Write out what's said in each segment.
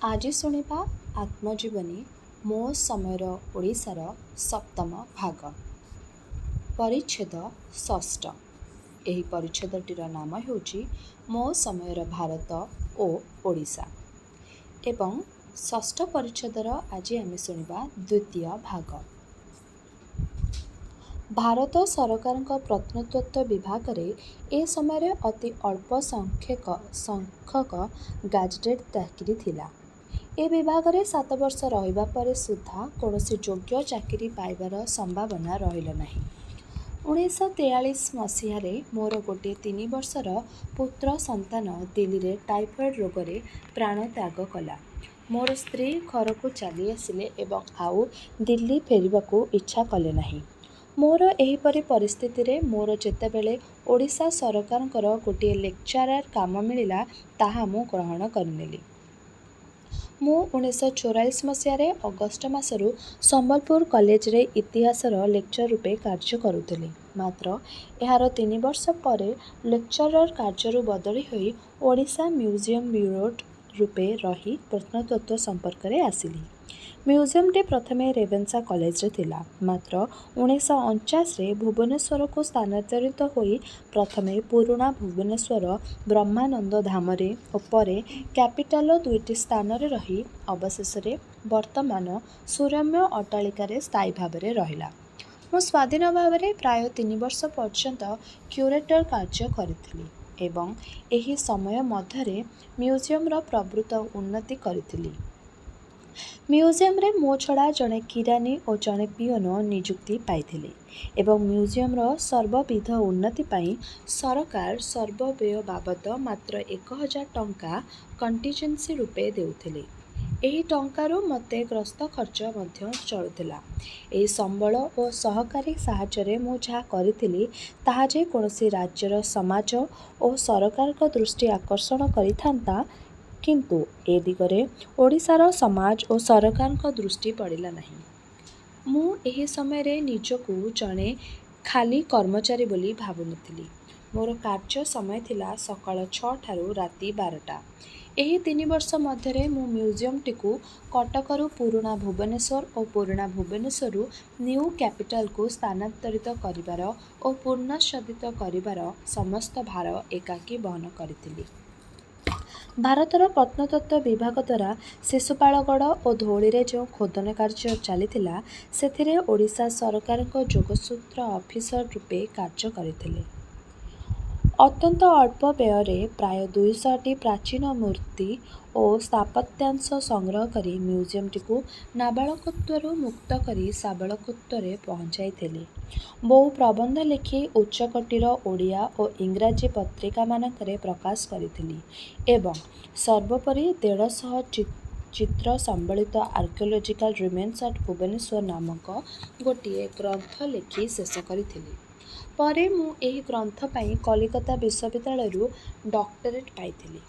आज शुणिबा आत्मजीवनी मो समयर ओडिशार सप्तम भाग परिच्छेद षष्ठ। ଏହି ପରିଚ୍ଛେଦଟିର ନାମ ହେଉଛି ମୋ ସମୟର ଭାରତ ଓ ଓଡ଼ିଶା ଏବଂ ଷଷ୍ଠ ପରିଚ୍ଛେଦର ଆଜି ଆମେ ଶୁଣିବା ଦ୍ୱିତୀୟ ଭାଗ। ଭାରତ ସରକାରଙ୍କ ପ୍ରତ୍ନତତ୍ତ୍ୱ ବିଭାଗରେ ଏ ସମୟରେ ଅତି ଅଳ୍ପ ସଂଖ୍ୟକ ଗାଜେଟେଡ୍ ଚାକିରି ଥିଲା। ଏ ବିଭାଗରେ 7 ବର୍ଷ ରହିବା ପରେ ସୁଦ୍ଧା କୌଣସି ଯୋଗ୍ୟ ଚାକିରି ପାଇବାର ସମ୍ଭାବନା ରହିଲା ନାହିଁ। 1943 ମସିହାରେ ମୋର ଗୋଟିଏ 3 ବର୍ଷର ପୁତ୍ର ସନ୍ତାନ ଦିଲ୍ଲୀରେ ଟାଇଫଏଡ୍ ରୋଗରେ ପ୍ରାଣତ୍ୟାଗ କଲା। ମୋର ସ୍ତ୍ରୀ ଘରକୁ ଚାଲି ଆସିଲେ ଏବଂ ଆଉ ଦିଲ୍ଲୀ ଫେରିବାକୁ ଇଚ୍ଛା କଲେ ନାହିଁ। ମୋର ଏହିପରି ପରିସ୍ଥିତିରେ ମୋର ଯେତେବେଳେ ଓଡ଼ିଶା ସରକାରଙ୍କର ଗୋଟିଏ ଲେକ୍ଚରାର କାମ ମିଳିଲା ତାହା ମୁଁ ଗ୍ରହଣ କରିନେଲି। ମୁଁ 1944 ମସିହାରେ ଅଗଷ୍ଟ ମାସରୁ ସମ୍ବଲପୁର କଲେଜରେ ଇତିହାସର ଲେକ୍ଚର ରୂପେ କାର୍ଯ୍ୟ କରୁଥିଲି। ମାତ୍ର ଏହାର 3 ବର୍ଷ ପରେ ଲେକ୍ଚରର କାର୍ଯ୍ୟରୁ ବଦଳି ହୋଇ ଓଡ଼ିଶା ମ୍ୟୁଜିୟମ ବ୍ୟୁରୋ ରୂପେ ରହି ପ୍ରତ୍ନତତ୍ତ୍ୱ ସମ୍ପର୍କରେ ଆସିଲି। ମ୍ୟୁଜିୟମଟି ପ୍ରଥମେ ରେଭେନ୍ସା କଲେଜରେ ଥିଲା, ମାତ୍ର 1949ରେ ଭୁବନେଶ୍ୱରକୁ ସ୍ଥାନାନ୍ତରିତ ହୋଇ ପ୍ରଥମେ ପୁରୁଣା ଭୁବନେଶ୍ୱର ବ୍ରହ୍ମାନନ୍ଦ ଧାମରେ ଓ ପରେ କ୍ୟାପିଟାଲର 2ଟି ସ୍ଥାନରେ ରହି ଅବଶେଷରେ ବର୍ତ୍ତମାନ ସୁରମ୍ୟ ଅଟ୍ଟାଳିକାରେ ସ୍ଥାୟୀ ଭାବରେ ରହିଲା। ମୁଁ ସ୍ୱାଧୀନ ଭାବରେ ପ୍ରାୟ 3 ବର୍ଷ ପର୍ଯ୍ୟନ୍ତ କ୍ୟୁରେଟର କାର୍ଯ୍ୟ କରିଥିଲି ଏବଂ ଏହି ସମୟ ମଧ୍ୟରେ ମ୍ୟୁଜିୟମର ପ୍ରଭୂତ ଉନ୍ନତି କରିଥିଲି। ମ୍ୟୁଜିୟମରେ ମୋ ଛଡ଼ା ଜଣେ କିରାନୀ ଓ ଜଣେ ପିଅନ ନିଯୁକ୍ତି ପାଇଥିଲେ ଏବଂ ମ୍ୟୁଜିୟମର ସର୍ବବିଧ ଉନ୍ନତି ପାଇଁ ସରକାର ସର୍ବବ୍ୟୟ ବାବଦ ମାତ୍ର 1000 ଟଙ୍କା କଣ୍ଟିଜେନ୍ସି ରୂପେ ଦେଉଥିଲେ। ଏହି ଟଙ୍କାରୁ ମୋତେ ଗ୍ରସ୍ତ ଖର୍ଚ୍ଚ ମଧ୍ୟ ଚଳୁଥିଲା। ଏହି ସମ୍ବଳ ଓ ସହକାରୀ ସାହାଯ୍ୟରେ ମୁଁ ଯାହା କରିଥିଲି ତାହା ଯେ କୌଣସି ରାଜ୍ୟର ସମାଜ ଓ ସରକାରଙ୍କ ଦୃଷ୍ଟି ଆକର୍ଷଣ କରିଥାନ୍ତା, କିନ୍ତୁ ଏ ଦିଗରେ ଓଡ଼ିଶାର ସମାଜ ଓ ସରକାରଙ୍କ ଦୃଷ୍ଟି ପଡ଼ିଲା ନାହିଁ। ମୁଁ ଏହି ସମୟରେ ନିଜକୁ ଜଣେ ଖାଲି କର୍ମଚାରୀ ବୋଲି ଭାବୁନଥିଲି। ମୋର କାର୍ଯ୍ୟ ସମୟ ଥିଲା ସକାଳ 6 ଠାରୁ ରାତି 12ଟା। ଏହି 3 ବର୍ଷ ମଧ୍ୟରେ ମୁଁ ମ୍ୟୁଜିୟମଟିକୁ କଟକରୁ ପୁରୁଣା ଭୁବନେଶ୍ୱର ଓ ପୁରୁଣା ଭୁବନେଶ୍ୱରରୁ ନ୍ୟୁ କ୍ୟାପିଟାଲକୁ ସ୍ଥାନାନ୍ତରିତ କରିବାର ଓ ପୁନଃସଜ୍ଜିତ କରିବାର ସମସ୍ତ ଭାର ଏକାକୀ ବହନ କରିଥିଲି। ଭାରତର ପ୍ରତ୍ନତତ୍ତ୍ୱ ବିଭାଗ ଦ୍ୱାରା ଶିଶୁପାଳଗଡ଼ ଓ ଧଉଳିରେ ଯେଉଁ ଖୋଦନ କାର୍ଯ୍ୟ ଚାଲିଥିଲା, ସେଥିରେ ଓଡ଼ିଶା ସରକାରଙ୍କ ଯୋଗସୂତ୍ର ଅଫିସର ରୂପେ କାର୍ଯ୍ୟ କରିଥିଲେ। ଅତ୍ୟନ୍ତ ଅଳ୍ପ ବ୍ୟୟରେ ପ୍ରାୟ 200ଟି ପ୍ରାଚୀନ ମୂର୍ତ୍ତି ଓ ସ୍ଥାପତ୍ୟାଂଶ ସଂଗ୍ରହ କରି ମ୍ୟୁଜିୟମଟିକୁ ନାବାଳକତ୍ୱରୁ ମୁକ୍ତ କରି ସାବାଳକତ୍ୱରେ ପହଞ୍ଚାଇଥିଲି। ବହୁ ପ୍ରବନ୍ଧ ଲେଖି ଉଚ୍ଚକୋଟୀର ଓଡ଼ିଆ ଓ ଇଂରାଜୀ ପତ୍ରିକାମାନଙ୍କରେ ପ୍ରକାଶ କରିଥିଲି ଏବଂ ସର୍ବୋପରି 150 ଚିତ୍ର ସମ୍ବଳିତ ଆର୍କିଓଲୋଜିକାଲ ରିମେନ୍ସ ଆଟ୍ ଭୁବନେଶ୍ୱର ନାମକ ଗୋଟିଏ ଗ୍ରନ୍ଥ ଲେଖି ଶେଷ କରିଥିଲି। ପରେ ମୁଁ ଏହି ଗ୍ରନ୍ଥ ପାଇଁ କଲିକତା ବିଶ୍ୱବିଦ୍ୟାଳୟରୁ ଡକ୍ଟରେଟ୍ ପାଇଥିଲି।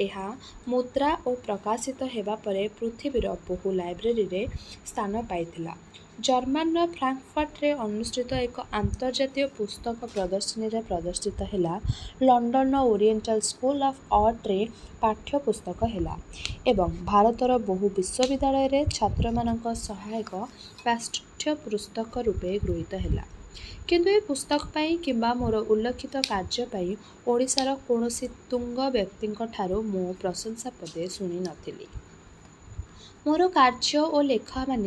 ଏହା ମୁଦ୍ରା ଓ ପ୍ରକାଶିତ ହେବା ପରେ ପୃଥିବୀର ବହୁ ଲାଇବ୍ରେରୀରେ ସ୍ଥାନ ପାଇଥିଲା। ଜର୍ମାନର ଫ୍ରାଙ୍କଫର୍ଟରେ ଅନୁଷ୍ଠିତ ଏକ ଆନ୍ତର୍ଜାତୀୟ ପୁସ୍ତକ ପ୍ରଦର୍ଶନୀରେ ପ୍ରଦର୍ଶିତ ହେଲା। ଲଣ୍ଡନର ଓରିଏଣ୍ଟାଲ ସ୍କୁଲ ଅଫ୍ ଆର୍ଟରେ ପାଠ୍ୟପୁସ୍ତକ ହେଲା ଏବଂ ଭାରତର ବହୁ ବିଶ୍ୱବିଦ୍ୟାଳୟରେ ଛାତ୍ରମାନଙ୍କ ସହାୟକ ପାଠ୍ୟପୁସ୍ତକ ରୂପେ ଗୃହୀତ ହେଲା। କିନ୍ତୁ ଏ ପୁସ୍ତକ ପାଇଁ କିମ୍ବା ମୋର ଉଲ୍ଲେଖିତ କାର୍ଯ୍ୟ ପାଇଁ ଓଡ଼ିଶାର କୌଣସି ତୁଙ୍ଗ ବ୍ୟକ୍ତିଙ୍କ ଠାରୁ ମୁଁ ପ୍ରଶଂସା ପଦେ ଶୁଣି ନଥିଲି। ମୋର କାର୍ଯ୍ୟ ଓ ଲେଖାମାନ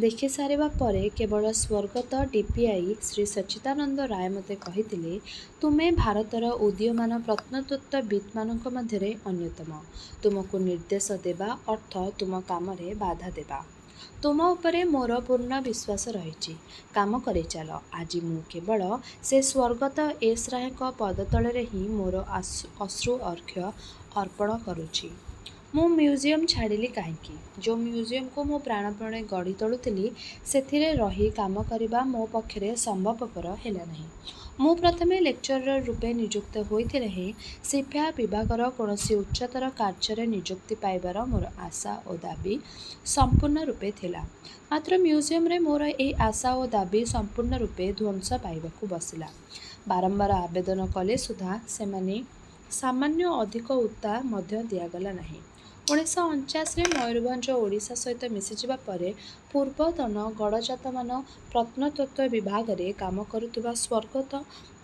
ଦେଖିସାରିବା ପରେ କେବଳ ସ୍ୱର୍ଗତ ଡିପିଆଇ ଶ୍ରୀ ସଚ୍ଚିଦାନନ୍ଦ ରାୟ ମୋତେ କହିଥିଲେ, ତୁମେ ଭାରତର ଉଦୀୟମାନ ପ୍ରତ୍ନତତ୍ତ୍ୱବିତ୍‌ମାନଙ୍କ ମଧ୍ୟରେ ଅନ୍ୟତମ। ତୁମକୁ ନିର୍ଦ୍ଦେଶ ଦେବା ଅର୍ଥ ତୁମ କାମରେ ବାଧା ଦେବା। ତୁମ ଉପରେ ମୋର ପୂର୍ଣ୍ଣ ବିଶ୍ୱାସ ରହିଛି। କାମ କରିଚାଲ। ଆଜି ମୁଁ କେବଳ ସେ ସ୍ୱର୍ଗତ ଏସ୍ ରାୟଙ୍କ ପଦତଳରେ ହିଁ ମୋର ଅଶ୍ରୁ ଅର୍ଘ୍ୟ ଅର୍ପଣ କରୁଛି। ମୁଁ ମ୍ୟୁଜିୟମ ଛାଡ଼ିଲି କାହିଁକି? ଯେଉଁ ମ୍ୟୁଜିୟମକୁ ମୁଁ ପ୍ରାଣପଣେ ଗଢ଼ି ତୋଳୁଥିଲି, ସେଥିରେ ରହି କାମ କରିବା ମୋ ପକ୍ଷରେ ସମ୍ଭବପର ହେଲା ନାହିଁ। ମୁଁ ପ୍ରଥମେ ଲେକ୍ଚରର ରୂପେ ନିଯୁକ୍ତ ହୋଇଥିଲେ ହେଁ ଶିକ୍ଷା ବିଭାଗର କୌଣସି ଉଚ୍ଚତର କାର୍ଯ୍ୟରେ ନିଯୁକ୍ତି ପାଇବାର ମୋର ଆଶା ଓ ଦାବୀ ସମ୍ପୂର୍ଣ୍ଣ ରୂପେ ଥିଲା। ମାତ୍ର ମ୍ୟୁଜିୟମରେ ମୋର ଏହି ଆଶା ଓ ଦାବୀ ସମ୍ପୂର୍ଣ୍ଣ ରୂପେ ଧ୍ୱଂସ ପାଇବାକୁ ବସିଲା। ବାରମ୍ବାର ଆବେଦନ କଲେ ସୁଦ୍ଧା ସାମାନ୍ୟ ଅଧିକ ଉତ୍ତା ମଧ୍ୟ ଦିଆଗଲା ନାହିଁ। 1949ରେ ମୟୂରଭଞ୍ଜ ଓଡ଼ିଶା ସହିତ ମିଶିଯିବା ପରେ ପୂର୍ବତନ ଗଡ଼ଜାତମାନ ପ୍ରତ୍ନତତ୍ତ୍ୱ ବିଭାଗରେ କାମ କରୁଥିବା ସ୍ୱର୍ଗତ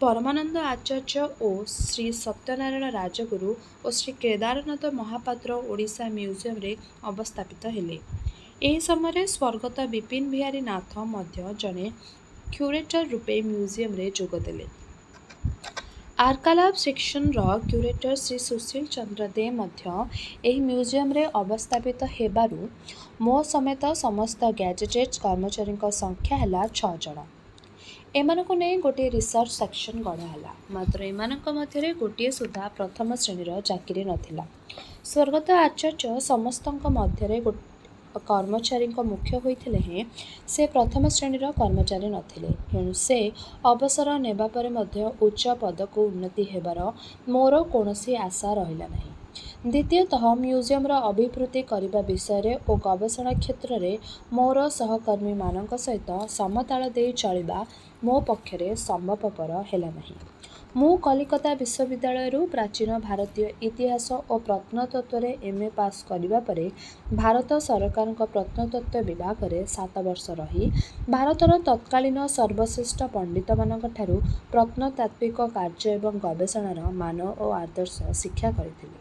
ପରମାନନ୍ଦ ଆଚାର୍ଯ୍ୟ ଓ ଶ୍ରୀ ସତ୍ୟନାରାୟଣ ରାଜଗୁରୁ ଓ ଶ୍ରୀ କେଦାରନାଥ ମହାପାତ୍ର ଓଡ଼ିଶା ମ୍ୟୁଜିୟମରେ ଅବସ୍ଥାପିତ ହେଲେ। ଏହି ସମୟରେ ସ୍ୱର୍ଗତ ବିପିନ ବିହାରୀ ନାଥ ମଧ୍ୟ ଜଣେ କ୍ୟୁରେଟର ରୂପେ ମ୍ୟୁଜିୟମରେ ଯୋଗଦେଲେ। ଆର୍କାଇଭ୍ ସେକ୍ସନର କ୍ୟୁରେଟର ଶ୍ରୀ ସୁଶୀଲ ଚନ୍ଦ୍ର ଦେ ମଧ୍ୟ ଏହି ମ୍ୟୁଜିୟମରେ ଅବସ୍ଥାପିତ ହେବାରୁ ମୋ ସମେତ ସମସ୍ତ ଗ୍ୟାଜେଟେଡ୍ କର୍ମଚାରୀଙ୍କ ସଂଖ୍ୟା ହେଲା 6 ଜଣ। ଏମାନଙ୍କୁ ନେଇ ଗୋଟିଏ ରିସର୍ଚ୍ଚ ସେକ୍ସନ ଗଢ଼ା ହେଲା। ମାତ୍ର ଏମାନଙ୍କ ମଧ୍ୟରେ ଗୋଟିଏ ସୁଦ୍ଧା ପ୍ରଥମ ଶ୍ରେଣୀର ଚାକିରି ନଥିଲା। ସ୍ୱର୍ଗତ ଆଚାର୍ଯ୍ୟ ସମସ୍ତଙ୍କ ମଧ୍ୟରେ କର୍ମଚାରୀଙ୍କ ମୁଖ୍ୟ ହୋଇଥିଲେ ହେଁ ସେ ପ୍ରଥମ ଶ୍ରେଣୀର କର୍ମଚାରୀ ନଥିଲେ। ଏଣୁ ସେ ଅବସର ନେବା ପରେ ମଧ୍ୟ ଉଚ୍ଚ ପଦକୁ ଉନ୍ନତି ହେବାର ମୋର କୌଣସି ଆଶା ରହିଲା ନାହିଁ। ଦ୍ୱିତୀୟତଃ ମ୍ୟୁଜିୟମର ଅଭିବୃଦ୍ଧି କରିବା ବିଷୟରେ ଓ ଗବେଷଣା କ୍ଷେତ୍ରରେ ମୋର ସହକର୍ମୀମାନଙ୍କ ସହିତ ସମତାଳ ଦେଇ ଚଳିବା ମୋ ପକ୍ଷରେ ସମ୍ଭବପର ହେଲା ନାହିଁ। ମୁଁ କଲିକତା ବିଶ୍ୱବିଦ୍ୟାଳୟରୁ ପ୍ରାଚୀନ ଭାରତୀୟ ଇତିହାସ ଓ ପ୍ରତ୍ନତତ୍ତ୍ୱରେ MA ପାସ୍ କରିବା ପରେ ଭାରତ ସରକାରଙ୍କ ପ୍ରତ୍ନତତ୍ତ୍ୱ ବିଭାଗରେ 7 ବର୍ଷ ରହି ଭାରତର ତତ୍କାଳୀନ ସର୍ବଶ୍ରେଷ୍ଠ ପଣ୍ଡିତମାନଙ୍କଠାରୁ ପ୍ରତ୍ନତାତ୍ତ୍ୱିକ କାର୍ଯ୍ୟ ଏବଂ ଗବେଷଣାର ମାନ ଓ ଆଦର୍ଶ ଶିକ୍ଷା କରିଥିଲି।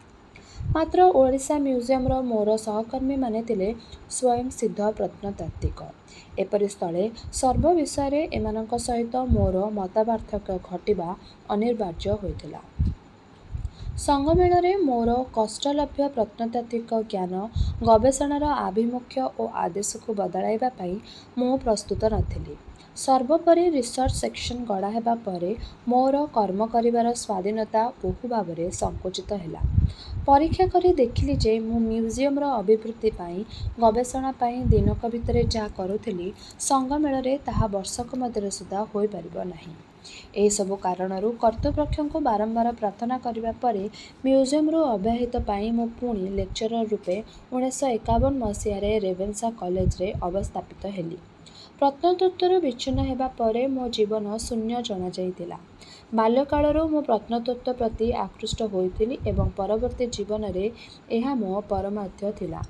ମାତ୍ର ଓଡ଼ିଶା ମ୍ୟୁଜିୟମର ମୋର ସହକର୍ମୀମାନେ ଥିଲେ ସ୍ୱୟଂସିଦ୍ଧ ପ୍ରତ୍ନତାତ୍ତ୍ୱିକ। ଏପରି ସ୍ଥଳେ ସର୍ବ ବିଷୟରେ ଏମାନଙ୍କ ସହିତ ମୋର ମତପାର୍ଥକ୍ୟ ଘଟିବା ଅନିବାର୍ଯ୍ୟ ହୋଇଥିଲା। ସଙ୍ଗମେଳରେ ମୋର କଷ୍ଟଲଭ୍ୟ ପ୍ରତ୍ନତାତ୍ତ୍ୱିକ ଜ୍ଞାନ ଗବେଷଣାର ଆଭିମୁଖ୍ୟ ଓ ଆଦେଶକୁ ବଦଳାଇବା ପାଇଁ ମୁଁ ପ୍ରସ୍ତୁତ ନଥିଲି। ସର୍ବୋପରି ରିସର୍ଚ୍ଚ ସେକ୍ସନ ଗଢ଼ା ହେବା ପରେ ମୋର କର୍ମ କରିବାର ସ୍ୱାଧୀନତା ବହୁ ଭାବରେ ସଙ୍କୁଚିତ ହେଲା। ପରୀକ୍ଷା କରି ଦେଖିଲି ଯେ ମୁଁ ମ୍ୟୁଜିୟମର ଅଭିବୃଦ୍ଧି ପାଇଁ ଗବେଷଣା ପାଇଁ ଦିନକ ଭିତରେ ଯାହା କରୁଥିଲି ସଙ୍ଗମେଳରେ ତାହା ବର୍ଷକ ମଧ୍ୟରେ ସୁଦ୍ଧା ହୋଇପାରିବ ନାହିଁ। ଏହିସବୁ କାରଣରୁ କର୍ତ୍ତୃପକ୍ଷଙ୍କୁ ବାରମ୍ବାର ପ୍ରାର୍ଥନା କରିବା ପରେ ମ୍ୟୁଜିୟମରୁ ଅବ୍ୟାହତି ପାଇଁ ମୁଁ ପୁଣି ଲେକ୍ଚରର ରୂପେ 1951 ମସିହାରେ ରେଭେନ୍ସା କଲେଜରେ ଅବସ୍ଥାପିତ ହେଲି। ପ୍ରତ୍ନତତ୍ତ୍ୱରୁ ବିଚ୍ଛିନ୍ନ ହେବା ପରେ ମୋ ଜୀବନ ଶୂନ୍ୟ ଜଣାଯାଇଥିଲା। ବାଲ୍ୟକାଳରୁ ମୁଁ ପ୍ରତ୍ନତତ୍ତ୍ୱ ପ୍ରତି ଆକୃଷ୍ଟ ହୋଇଥିଲି ଏବଂ ପରବର୍ତ୍ତୀ ଜୀବନରେ ଏହା ମୋ ପରମାଧ୍ୟ ଥିଲା।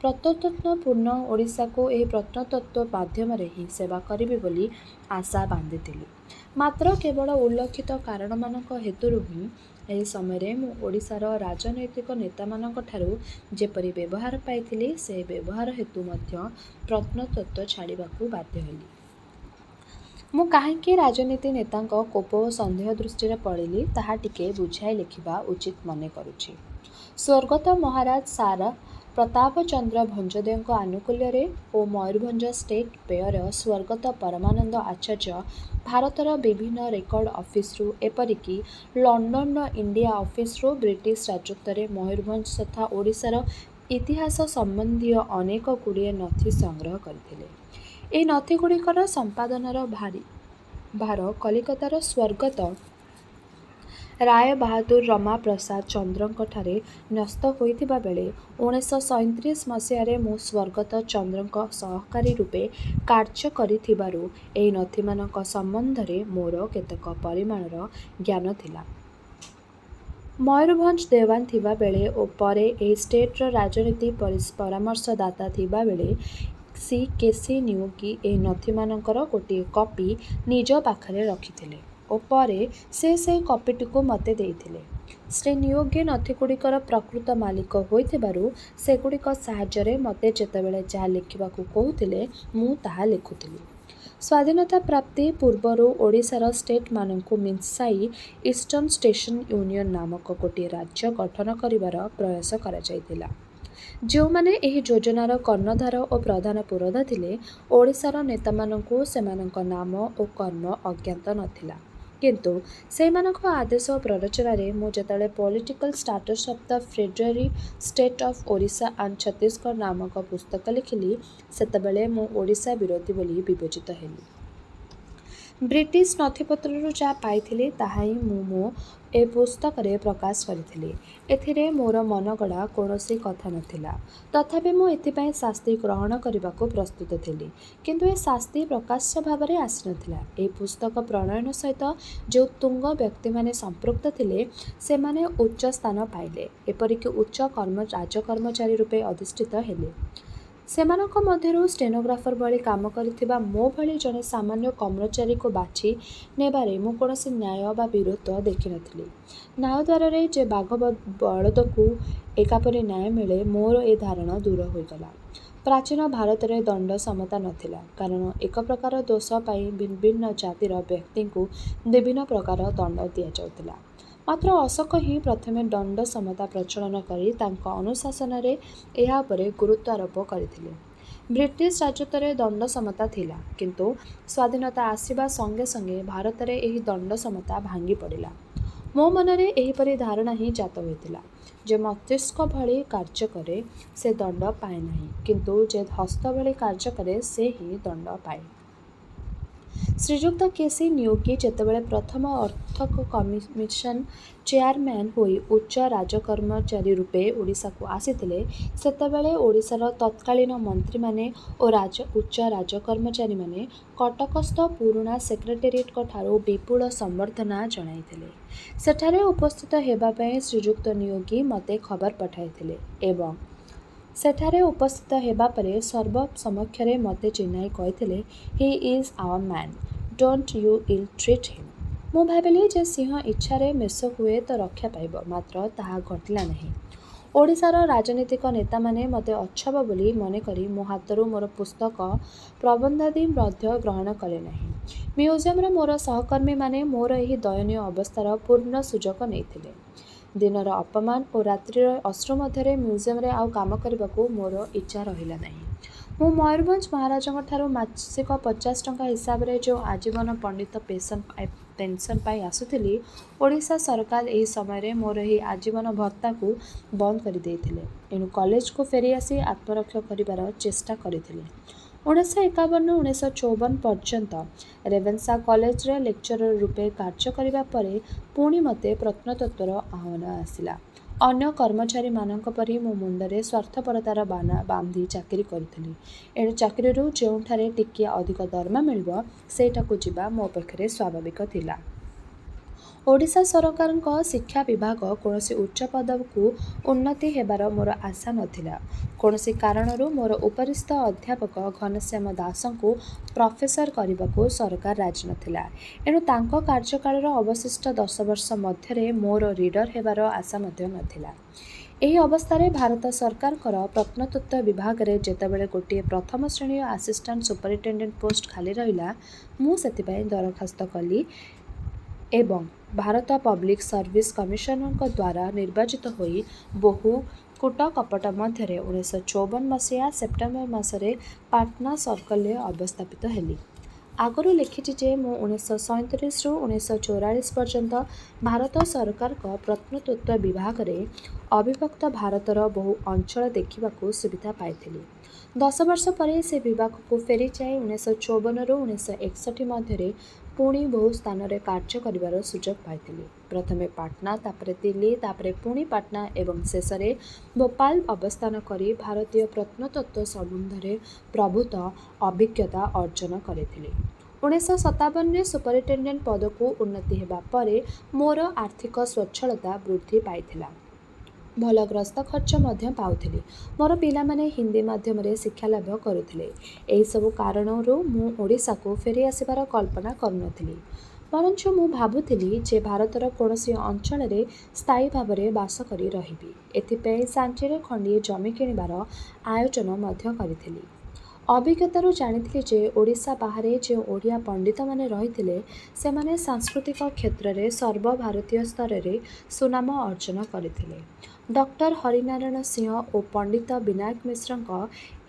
ପ୍ରତ୍ନତତ୍ତ୍ୱପୂର୍ଣ୍ଣ ଓଡ଼ିଶାକୁ ଏହି ପ୍ରତ୍ନତତ୍ତ୍ୱ ମାଧ୍ୟମରେ ହିଁ ସେବା କରିବି ବୋଲି ଆଶା ବାନ୍ଧିଥିଲି। ମାତ୍ର କେବଳ ଉଲ୍ଲେଖିତ କାରଣମାନଙ୍କ ହେତୁରୁ ହିଁ ଏହି ସମୟରେ ମୁଁ ଓଡ଼ିଶାର ରାଜନୈତିକ ନେତାମାନଙ୍କଠାରୁ ଯେପରି ବ୍ୟବହାର ପାଇଥିଲି ସେ ବ୍ୟବହାର ହେତୁ ମଧ୍ୟ ପ୍ରତ୍ନତତ୍ତ୍ୱ ଛାଡ଼ିବାକୁ ବାଧ୍ୟ ହେଲି। ମୁଁ କାହିଁକି ରାଜନୀତି ନେତାଙ୍କ କୋପ ଓ ସନ୍ଦେହ ଦୃଷ୍ଟିରେ ପଡ଼ିଲି ତାହା ଟିକେ ବୁଝାଇ ଲେଖିବା ଉଚିତ ମନେ କରୁଛି। ସ୍ୱର୍ଗତ ମହାରାଜ ସାର ପ୍ରତାପଚନ୍ଦ୍ର ଭଞ୍ଜଦେଓଙ୍କ ଆନୁକୂଲ୍ୟରେ ଓ ମୟୂରଭଞ୍ଜ ଷ୍ଟେଟ ପେୟର ସ୍ୱର୍ଗତ ପରମାନନ୍ଦ ଆଚାର୍ଯ୍ୟ ଭାରତର ବିଭିନ୍ନ ରେକର୍ଡ଼ ଅଫିସରୁ ଏପରିକି ଲଣ୍ଡନର ଇଣ୍ଡିଆ ଅଫିସରୁ ବ୍ରିଟିଶ ରାଜତ୍ୱରେ ମୟୂରଭଞ୍ଜ ତଥା ଓଡ଼ିଶାର ଇତିହାସ ସମ୍ବନ୍ଧୀୟ ଅନେକ ଗୁଡ଼ିଏ ନଥି ସଂଗ୍ରହ କରିଥିଲେ। ଏହି ନଥିଗୁଡ଼ିକର ସମ୍ପାଦନାର ଭାର କଲିକତାର ସ୍ୱର୍ଗତ ରାୟ ବାହାଦୁର ରମାପ୍ରସାଦ ଚନ୍ଦ୍ରଙ୍କଠାରେ ନ୍ୟସ୍ତ ହୋଇଥିବା ବେଳେ 1937 ମସିହାରେ ମୁଁ ସ୍ୱର୍ଗତ ଚନ୍ଦ୍ରଙ୍କ ସହକାରୀ ରୂପେ କାର୍ଯ୍ୟ କରିଥିବାରୁ ଏହି ନଥିମାନଙ୍କ ସମ୍ବନ୍ଧରେ ମୋର କେତେକ ପରିମାଣର ଜ୍ଞାନ ଥିଲା। ମୟୂରଭଞ୍ଜ ଦେୱାନ ଥିବା ବେଳେ ଓ ପରେ ଏହି ଷ୍ଟେଟର ରାଜନୀତି ପରାମର୍ଶଦାତା ଥିବା ବେଳେ ସି.କେ.ସି. ନିୟୋଗୀ ଏହି ନଥିମାନଙ୍କର ଗୋଟିଏ କପି ନିଜ ପାଖରେ ରଖିଥିଲେ ଓ ପରେ ସେ ସେହି କପିଟିକୁ ମୋତେ ଦେଇଥିଲେ। ଶ୍ରୀ ନିୟୋଗୀ ନଥିଗୁଡ଼ିକର ପ୍ରକୃତ ମାଲିକ ହୋଇଥିବାରୁ ସେଗୁଡ଼ିକ ସାହାଯ୍ୟରେ ମୋତେ ଯେତେବେଳେ ଯାହା ଲେଖିବାକୁ କହୁଥିଲେ ମୁଁ ତାହା ଲେଖୁଥିଲି। ସ୍ୱାଧୀନତା ପ୍ରାପ୍ତି ପୂର୍ବରୁ ଓଡ଼ିଶାର ଷ୍ଟେଟମାନଙ୍କୁ ମିଶାଇ ଇଷ୍ଟର୍ଣ୍ଣ ଷ୍ଟେଟ୍ସ ୟୁନିୟନ ନାମକ ଗୋଟିଏ ରାଜ୍ୟ ଗଠନ କରିବାର ପ୍ରୟାସ କରାଯାଇଥିଲା। ଯେଉଁମାନେ ଏହି ଯୋଜନାର କର୍ଣ୍ଣଧାର ଓ ପ୍ରଧାନ ପୁରୋଧା ଥିଲେ ଓଡ଼ିଶାର ନେତାମାନଙ୍କୁ ସେମାନଙ୍କ ନାମ ଓ କର୍ମ ଅଜ୍ଞାତ ନଥିଲା। କିନ୍ତୁ ସେମାନଙ୍କ ଆଦେଶ ଓ ପ୍ରରୋଚନାରେ ମୁଁ ଯେତେବେଳେ political status of the federal state of Odisha and Chhattisgarh ନାମକ ପୁସ୍ତକ ଲେଖିଲି ସେତେବେଳେ ମୁଁ ଓଡ଼ିଶା ବିରୋଧୀ ବୋଲି ବିବେଚିତ ହେଲି। ବ୍ରିଟିଶ ନଥିପତ୍ରରୁ ଯାହା ପାଇଥିଲି ତାହା ହିଁ ମୁଁ ମୋ ଏ ପୁସ୍ତକରେ ପ୍ରକାଶ କରିଥିଲି। ଏଥିରେ ମୋର ମନଗଢ଼ା କୌଣସି କଥା ନଥିଲା। ତଥାପି ମୁଁ ଏଥିପାଇଁ ଶାସ୍ତି ଗ୍ରହଣ କରିବାକୁ ପ୍ରସ୍ତୁତ ଥିଲି। କିନ୍ତୁ ଏ ଶାସ୍ତି ପ୍ରକାଶ୍ୟ ଭାବରେ ଆସିନଥିଲା। ଏହି ପୁସ୍ତକ ପ୍ରଣୟନ ସହିତ ଯେଉଁ ତୁଙ୍ଗ ବ୍ୟକ୍ତିମାନେ ସମ୍ପୃକ୍ତ ଥିଲେ ସେମାନେ ଉଚ୍ଚ ସ୍ଥାନ ପାଇଲେ, ଏପରିକି ଉଚ୍ଚ ରାଜକର୍ମଚାରୀ ରୂପେ ଅଧିଷ୍ଠିତ ହେଲେ। ସେମାନଙ୍କ ମଧ୍ୟରୁ ଷ୍ଟେନୋଗ୍ରାଫର ଭଳି କାମ କରିଥିବା ମୋ ଭଳି ଜଣେ ସାମାନ୍ୟ କର୍ମଚାରୀକୁ ବାଛି ନେବାରେ ମୁଁ କୌଣସି ନ୍ୟାୟ ବା ବିରୋଧ ଦେଖିନଥିଲି। ନ୍ୟାୟଦ୍ୱାରରେ ଯେ ବାଘ ବଳଦକୁ ଏକାପରି ନ୍ୟାୟ ମିଳେ, ମୋର ଏ ଧାରଣା ଦୂର ହୋଇଗଲା। ପ୍ରାଚୀନ ଭାରତରେ ଦଣ୍ଡ ସମତା ନଥିଲା, କାରଣ ଏକ ପ୍ରକାର ଦୋଷ ପାଇଁ ବିଭିନ୍ନ ଜାତିର ବ୍ୟକ୍ତିଙ୍କୁ ବିଭିନ୍ନ ପ୍ରକାର ଦଣ୍ଡ ଦିଆଯାଉଥିଲା। ମାତ୍ର ଅଶୋକ ହିଁ ପ୍ରଥମେ ଦଣ୍ଡ ସମତା ପ୍ରଚଳନ କରି ତାଙ୍କ ଅନୁଶାସନରେ ଏହା ଉପରେ ଗୁରୁତ୍ୱ ଆରୋପ କରିଥିଲେ। ବ୍ରିଟିଶ ରାଜତ୍ୱରେ ଦଣ୍ଡ ସମତା ଥିଲା, କିନ୍ତୁ ସ୍ୱାଧୀନତା ଆସିବା ସଙ୍ଗେ ସଙ୍ଗେ ଭାରତରେ ଏହି ଦଣ୍ଡ ସମତା ଭାଙ୍ଗି ପଡ଼ିଲା। ମୋ ମନରେ ଏହିପରି ଧାରଣା ହିଁ ଜାତ ହୋଇଥିଲା ଯେ ମସ୍ତିଷ୍କ ଭଳି କାର୍ଯ୍ୟ କରେ ସେ ଦଣ୍ଡ ପାଏ ନାହିଁ, କିନ୍ତୁ ଯେ ହସ୍ତ ଭଳି କାର୍ଯ୍ୟ କରେ ସେ ହିଁ ଦଣ୍ଡ ପାଏ। ଶ୍ରୀଯୁକ୍ତ କେ.ସି. ନିୟୋଗୀ ଯେତେବେଳେ ପ୍ରଥମ ଅର୍ଥକ କମିଶନ ଚେୟାରମ୍ୟାନ ହୋଇ ଉଚ୍ଚ ରାଜକର୍ମଚାରୀ ରୂପେ ଓଡ଼ିଶାକୁ ଆସିଥିଲେ, ସେତେବେଳେ ଓଡ଼ିଶାର ତତ୍କାଳୀନ ମନ୍ତ୍ରୀମାନେ ଓ ଉଚ୍ଚ ରାଜକର୍ମଚାରୀମାନେ କଟକସ୍ଥ ପୁରୁଣା ସେକ୍ରେଟେରିଏଟଠାରୁ ବିପୁଳ ସମ୍ବର୍ଦ୍ଧନା ଜଣାଇଥିଲେ। ସେଠାରେ ଉପସ୍ଥିତ ହେବା ପାଇଁ ଶ୍ରୀଯୁକ୍ତ ନିୟୋଗୀ ମୋତେ ଖବର ପଠାଇଥିଲେ ଏବଂ ସେଠାରେ ଉପସ୍ଥିତ ହେବା ପରେ ସର୍ବ ସମକ୍ଷରେ ମୋତେ ଚିହ୍ନାଇ କହିଥିଲେ, "he is our man, don't you ill treat him." ମୁଁ ଭାବିଲି ଯେ ସିଂହ ଇଚ୍ଛାରେ ମେଷ ହୁଏ ତ ରକ୍ଷା ପାଇବ, ମାତ୍ର ତାହା ଘଟିଲା ନାହିଁ। ଓଡ଼ିଶାର ରାଜନୀତିକ ନେତାମାନେ ମୋତେ ଅଛବ ବୋଲି ମନେକରି ମୋ ହାତରୁ ମୋର ପୁସ୍ତକ ପ୍ରବନ୍ଧାଦି ମଧ୍ୟ ଗ୍ରହଣ କଲେ ନାହିଁ। ମ୍ୟୁଜିୟମରେ ମୋର ସହକର୍ମୀମାନେ ମୋର ଏହି ଦୟନୀୟ ଅବସ୍ଥାର ପୂର୍ଣ୍ଣ ସୁଯୋଗ ନେଇଥିଲେ। ଦିନର ଅପମାନ ଓ ରାତ୍ରିର ଅଶ୍ରୁ ମଧ୍ୟରେ ମ୍ୟୁଜିୟମରେ ଆଉ କାମ କରିବାକୁ ମୋର ଇଚ୍ଛା ରହିଲା ନାହିଁ। ମୁଁ ମୟୂରଭଞ୍ଜ ମହାରାଜାଙ୍କଠାରୁ ମାସିକ 50 ଟଙ୍କା ହିସାବରେ ଯେଉଁ ଆଜୀବନ ପଣ୍ଡିତ ପେନ୍ସନ୍ ପାଇ ଆସୁଥିଲି, ଓଡ଼ିଶା ସରକାର ଏହି ସମୟରେ ମୋର ଏହି ଆଜୀବନ ଭତ୍ତାକୁ ବନ୍ଦ କରିଦେଇଥିଲେ। ଏଣୁ କଲେଜକୁ ଫେରିଆସି ଆତ୍ମରକ୍ଷା କରିବାର ଚେଷ୍ଟା କରିଥିଲି। 1951-1954 ପର୍ଯ୍ୟନ୍ତ ରେଭେନ୍ସା କଲେଜରେ ଲେକ୍ଚରର ରୂପେ କାର୍ଯ୍ୟ କରିବା ପରେ ପୁଣି ମୋତେ ପ୍ରତ୍ନତତ୍ତ୍ୱର ଆହ୍ୱାନ ଆସିଲା। ଅନ୍ୟ କର୍ମଚାରୀମାନଙ୍କ ପରି ମୁଁ ମୁଣ୍ଡରେ ସ୍ୱାର୍ଥପରତାର ବାନା ବାନ୍ଧି ଚାକିରି କରୁଥିଲି। ଏଣୁ ଚାକିରିରୁ ଯେଉଁଠାରେ ଟିକିଏ ଅଧିକ ଦରମା ମିଳିବ, ସେଇଠାକୁ ଯିବା ମୋ ପକ୍ଷରେ ସ୍ୱାଭାବିକ ଥିଲା। ଓଡ଼ିଶା ସରକାରଙ୍କ ଶିକ୍ଷା ବିଭାଗ କୌଣସି ଉଚ୍ଚ ପଦକୁ ଉନ୍ନତି ହେବାର ମୋର ଆଶା ନଥିଲା। କୌଣସି କାରଣରୁ ମୋର ଉପରିସ୍ଥ ଅଧ୍ୟାପକ ଘନଶ୍ୟାମ ଦାସଙ୍କୁ ପ୍ରଫେସର କରିବାକୁ ସରକାର ରାଜି ନଥିଲା। ଏଣୁ ତାଙ୍କ କାର୍ଯ୍ୟକାଳର ଅବଶିଷ୍ଟ 10 ବର୍ଷ ମଧ୍ୟରେ ମୋର ରିଡର ହେବାର ଆଶା ମଧ୍ୟ ନଥିଲା। ଏହି ଅବସ୍ଥାରେ ଭାରତ ସରକାରଙ୍କର ପ୍ରତ୍ନତତ୍ତ୍ୱ ବିଭାଗରେ ଯେତେବେଳେ ଗୋଟିଏ ପ୍ରଥମ ଶ୍ରେଣୀୟ ଆସିଷ୍ଟାଣ୍ଟ ସୁପରିଟେଣ୍ଡେଣ୍ଟ ପୋଷ୍ଟ ଖାଲି ରହିଲା, ମୁଁ ସେଥିପାଇଁ ଦରଖାସ୍ତ କଲି ଏବଂ ଭାରତ ପବ୍ଲିକ ସର୍ଭିସ କମିଶନଙ୍କ ଦ୍ୱାରା ନିର୍ବାଚିତ ହୋଇ ବହୁ କୂଟ କପଟ ମଧ୍ୟରେ 1954 ମସିହା ସେପ୍ଟେମ୍ବର ମାସରେ ପାଟନା ସର୍କଲରେ ଅବସ୍ଥାପିତ ହେଲି। ଆଗରୁ ଲେଖିଛି ଯେ ମୁଁ 1937ରୁ 1944 ପର୍ଯ୍ୟନ୍ତ ଭାରତ ସରକାରଙ୍କ ପ୍ରତ୍ନତତ୍ତ୍ୱ ବିଭାଗରେ ଅବିଭକ୍ତ ଭାରତର ବହୁ ଅଞ୍ଚଳ ଦେଖିବାକୁ ସୁବିଧା ପାଇଥିଲି। 10 ବର୍ଷ ପରେ ସେ ବିଭାଗକୁ ଫେରିଯାଇ 1954ରୁ 1961 ମଧ୍ୟରେ ପୁଣି ବହୁ ସ୍ଥାନରେ କାର୍ଯ୍ୟ କରିବାର ସୁଯୋଗ ପାଇଥିଲି। ପ୍ରଥମେ ପାଟନା, ତାପରେ ଦିଲ୍ଲୀ, ତାପରେ ପୁଣି ପାଟନା ଏବଂ ଶେଷରେ ଭୋପାଳ ଅବସ୍ଥାନ କରି ଭାରତୀୟ ପ୍ରତ୍ନତତ୍ତ୍ୱ ସମ୍ବନ୍ଧରେ ପ୍ରଭୂତ ଅଭିଜ୍ଞତା ଅର୍ଜନ କରିଥିଲି। 1957ରେ ସୁପରିଟେଣ୍ଡେଣ୍ଟ ପଦକୁ ଉନ୍ନତି ହେବା ପରେ ମୋର ଆର୍ଥିକ ସ୍ୱଚ୍ଛଳତା ବୃଦ୍ଧି ପାଇଥିଲା। ଭଲ ଗ୍ରସ୍ତ ଖର୍ଚ୍ଚ ମଧ୍ୟ ପାଉଥିଲି। ମୋର ପିଲାମାନେ ହିନ୍ଦୀ ମାଧ୍ୟମରେ ଶିକ୍ଷାଲାଭ କରୁଥିଲେ। ଏହିସବୁ କାରଣରୁ ମୁଁ ଓଡ଼ିଶାକୁ ଫେରିଆସିବାର କଳ୍ପନା କରୁନଥିଲି। ବରଞ୍ଚ ମୁଁ ଭାବୁଥିଲି ଯେ ଭାରତର କୌଣସି ଅଞ୍ଚଳରେ ସ୍ଥାୟୀ ଭାବରେ ବାସ କରି ରହିବି। ଏଥିପାଇଁ ସାଞ୍ଚୀରେ ଖଣ୍ଡିଏ ଜମି କିଣିବାର ଆୟୋଜନ ମଧ୍ୟ କରିଥିଲି। ଅଭିଜ୍ଞତାରୁ ଜାଣିଥିଲି ଯେ ଓଡ଼ିଶା ବାହାରେ ଯେଉଁ ଓଡ଼ିଆ ପଣ୍ଡିତମାନେ ରହିଥିଲେ, ସେମାନେ ସାଂସ୍କୃତିକ କ୍ଷେତ୍ରରେ ସର୍ବଭାରତୀୟ ସ୍ତରରେ ସୁନାମ ଅର୍ଜନ କରିଥିଲେ। ଡକ୍ଟର ହରିନାରାୟଣ ସିଂହ ଓ ପଣ୍ଡିତ ବିନାୟକ ମିଶ୍ରଙ୍କ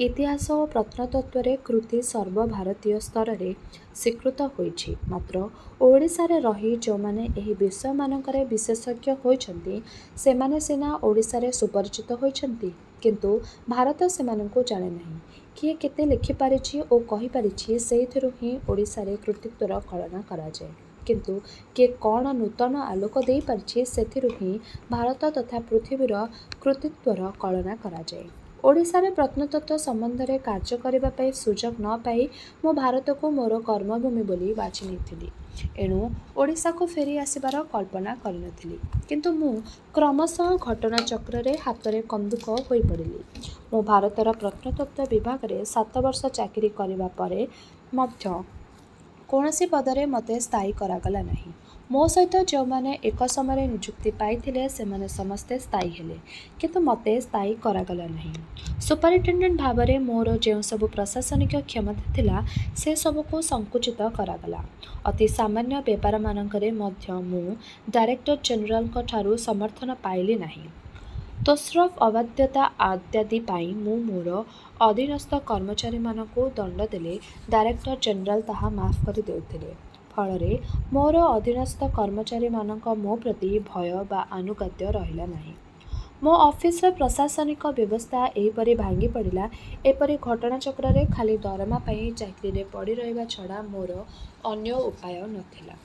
ଇତିହାସ ଓ ପ୍ରତ୍ନତତ୍ତ୍ୱରେ କୃତି ସର୍ବଭାରତୀୟ ସ୍ତରରେ ସ୍ୱୀକୃତ ହୋଇଛି। ମାତ୍ର ଓଡ଼ିଶାରେ ରହି ଯେଉଁମାନେ ଏହି ବିଷୟମାନଙ୍କରେ ବିଶେଷଜ୍ଞ ହୋଇଛନ୍ତି ସେମାନେ ସିନା ଓଡ଼ିଶାରେ ସୁପରିଚିତ ହୋଇଛନ୍ତି, କିନ୍ତୁ ଭାରତ ସେମାନଙ୍କୁ ଜାଣେ ନାହିଁ। କିଏ କେତେ ଲେଖିପାରିଛି ଓ କହିପାରିଛି ସେଇଥିରୁ ହିଁ ଓଡ଼ିଶାରେ କୃତିତ୍ୱର କଳନା କରାଯାଏ। କିନ୍ତୁ କିଏ କ'ଣ ନୂତନ ଆଲୋକ ଦେଇପାରିଛି ସେଥିରୁ ହିଁ ଭାରତ ତଥା ପୃଥିବୀର କୃତିତ୍ୱର କଳନା କରାଯାଏ। ଓଡ଼ିଶାରେ ପ୍ରତ୍ନତତ୍ତ୍ୱ ସମ୍ବନ୍ଧରେ କାର୍ଯ୍ୟ କରିବା ପାଇଁ ସୁଯୋଗ ନ ପାଇ ମୁଁ ଭାରତକୁ ମୋର କର୍ମଭୂମି ବୋଲି ବାଛି ନେଇଥିଲି। ଏଣୁ ଓଡ଼ିଶାକୁ ଫେରି ଆସିବାର କଳ୍ପନା କରିନଥିଲି। କିନ୍ତୁ ମୁଁ କ୍ରମଶଃ ଘଟଣାଚକ୍ରରେ ହାତରେ କନ୍ଦୁକ ହୋଇପଡ଼ିଲି। ମୁଁ ଭାରତର ପ୍ରତ୍ନତତ୍ତ୍ୱ ବିଭାଗରେ 7 ବର୍ଷ ଚାକିରି କରିବା ପରେ ମଧ୍ୟ କୌଣସି ପଦରେ ମୋତେ ସ୍ଥାୟୀ କରାଗଲା ନାହିଁ। ମୋ ସହିତ ଯେଉଁମାନେ ଏକ ସମୟରେ ନିଯୁକ୍ତି ପାଇଥିଲେ ସେମାନେ ସମସ୍ତେ ସ୍ଥାୟୀ ହେଲେ, କିନ୍ତୁ ମୋତେ ସ୍ଥାୟୀ କରାଗଲା ନାହିଁ। ସୁପରିଟେଣ୍ଡେଣ୍ଟ ଭାବରେ ମୋର ଯେଉଁ ସବୁ ପ୍ରଶାସନିକ କ୍ଷମତା ଥିଲା ସେସବୁକୁ ସଙ୍କୁଚିତ କରାଗଲା। ଅତି ସାମାନ୍ୟ ବ୍ୟାପାରମାନଙ୍କରେ ମଧ୍ୟ ମୁଁ ଡାଇରେକ୍ଟର ଜେନେରାଲଙ୍କ ଠାରୁ ସମର୍ଥନ ପାଇଲି ନାହିଁ। ତୋଷରଫ ଅବାଧ୍ୟତା ଇତ୍ୟାଦି ପାଇଁ ମୁଁ ମୋର ଅଧୀନସ୍ଥ କର୍ମଚାରୀମାନଙ୍କୁ ଦଣ୍ଡ ଦେଲେ ଡାଇରେକ୍ଟର ଜେନେରାଲ ତାହା ମାଫ କରି ଦେଉଥିଲେ। ଫଳରେ ମୋର ଅଧୀନସ୍ଥ କର୍ମଚାରୀମାନଙ୍କ ମୋ ପ୍ରତି ଭୟ ବା ଆନୁଗତ୍ୟ ରହିଲା ନାହିଁ। ମୋ ଅଫିସର ପ୍ରଶାସନିକ ବ୍ୟବସ୍ଥା ଏହିପରି ଭାଙ୍ଗି ପଡ଼ିଲା। ଏପରି ଘଟଣାଚକ୍ରରେ ଖାଲି ଦରମା ପାଇଁ ଚାକିରିରେ ପଡ଼ି ରହିବା ଛଡ଼ା ମୋର ଅନ୍ୟ ଉପାୟ ନଥିଲା।